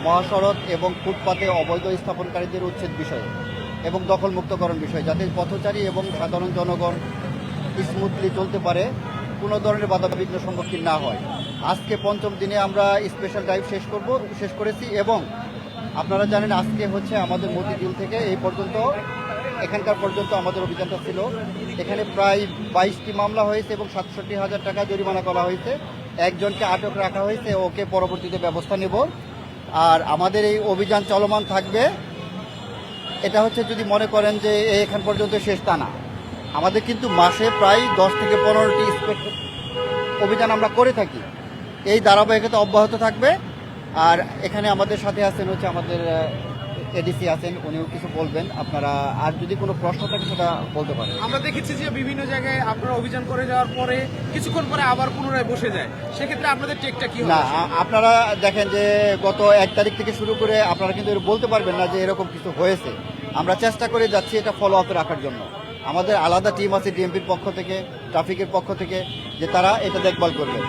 মহাসড়ক এবং ফুটপাতে অবৈধ স্থাপনকারীদের উচ্ছেদ বিষয়ে এবং দখলমুক্তকরণ বিষয়, যাতে পথচারী এবং সাধারণ জনগণ স্মুথলি চলতে পারে, কোনো ধরনের বাধাবিঘ্ন সম্মুখীন না হয়। আজকে পঞ্চম দিনে আমরা স্পেশাল ড্রাইভ শেষ করেছি এবং আপনারা জানেন আজকে হচ্ছে আমাদের মতিঝিল থেকে এই পর্যন্ত এখানকার পর্যন্ত আমাদের অভিযানটা ছিল। এখানে প্রায় 22টি মামলা হয়েছে এবং 67,000 টাকা জরিমানা করা হয়েছে। একজনকে আটক রাখা হয়েছে, ওকে পরবর্তীতে ব্যবস্থা নেব। আর আমাদের এই অভিযান চলমান থাকবে। এটা হচ্ছে যদি মনে করেন যে এখান পর্যন্ত শেষ, তা না। আমাদের কিন্তু মাসে প্রায় 10 থেকে 15টি অভিযান আমরা করে থাকি। এই ধারাবাহিকতা অব্যাহত থাকবে। আর এখানে আমাদের সাথে আছেন হচ্ছে আমাদের এডিসি আছেন, উনিও কিছু বলবেন। আপনারা আর যদি কোনো প্রশ্ন থাকে সেটা বলতে পারেন। আমরা দেখেছি যে বিভিন্ন জায়গায় আপনারা অভিযান করে যাওয়ার পরে কিছুক্ষণ পরে আবার পুনরায় বসে যায়, সেক্ষেত্রে আপনাদের টেকটা কি হবে? না, আপনারা দেখেন যে গত 1 তারিখ থেকে শুরু করে আপনারা কিন্তু বলতে পারবেন না যে এরকম কিছু হয়েছে। আমরা চেষ্টা করে যাচ্ছি এটা ফলো আপে রাখার জন্য। আমাদের আলাদা টিম আছে ডিএমপির পক্ষ থেকে, ট্রাফিকের পক্ষ থেকে, যে তারা এটা দেখভাল করবে।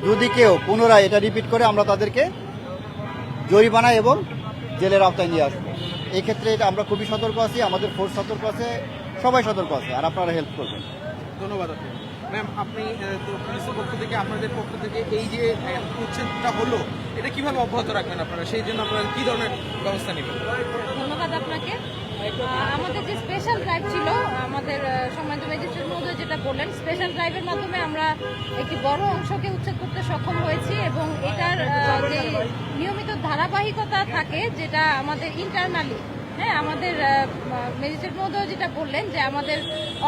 যদি কেউ পুনরায় এটা রিপিট করে আমরা তাদেরকে জরিমানা এবং জেলের আওতায় নিয়ে আসবো। এই ক্ষেত্রে এটা আমরা খুবই সতর্ক আছি, আমাদের ফোর্স সতর্ক আছে, সবাই সতর্ক আছে, আর আপনারা হেল্প করবেন। ধন্যবাদ আপনি। ম্যাম, আপনি তো পুলিশের পক্ষ থেকে, আপনাদের পক্ষ থেকে এই যে উচ্ছেদটা হলো, এটা কিভাবে অব্যাহত রাখবেন আপনারা? সেই জন্য আপনারা কি ধরনের ব্যবস্থা নেবেন? ধন্যবাদ আপনাকে। আমাদের যে স্পেশাল ড্রাইভ ছিল, আমাদের সম্মানিত ম্যাজিস্ট্রেট মহোদয় যেটা বললেন, স্পেশাল ড্রাইভের মাধ্যমে আমরা একটি বড় অংশকে উচ্ছেদ করতে সক্ষম হয়েছি এবং এটার যে নিয়মিত ধারাবাহিকতা থাকে, যেটা আমাদের ইন্টারনালি, হ্যাঁ, আমাদের ম্যাজিস্ট্রেট মহোদয় যেটা বললেন যে আমাদের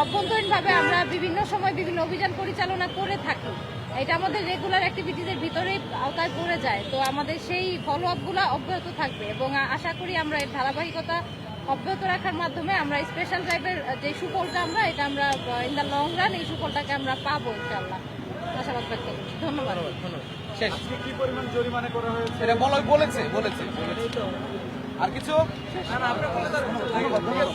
অভ্যন্তরীণভাবে আমরা বিভিন্ন সময় বিভিন্ন অভিযান পরিচালনা করে থাকি। এটা আমাদের রেগুলার অ্যাক্টিভিটিসের ভিতরেই আওতায় পড়ে যায়। তো আমাদের সেই ফলো আপগুলো অব্যাহত থাকবে এবং আশা করি আমরা এর ধারাবাহিকতা অব্যাহত রাখার মাধ্যমে আমরা স্পেশাল ড্রাইভের যে সুফলটা আমরা ইন দ্য লং রান এই সুফলটাকে আমরা পাবো ইনশাআল্লাহ, আশাবাদ ব্যক্ত করছি। ধন্যবাদ। শেষ। কি পরিমাণ জরিমানা করা হয়েছে এটা বলেছে আর কিছু ধন্যবাদ।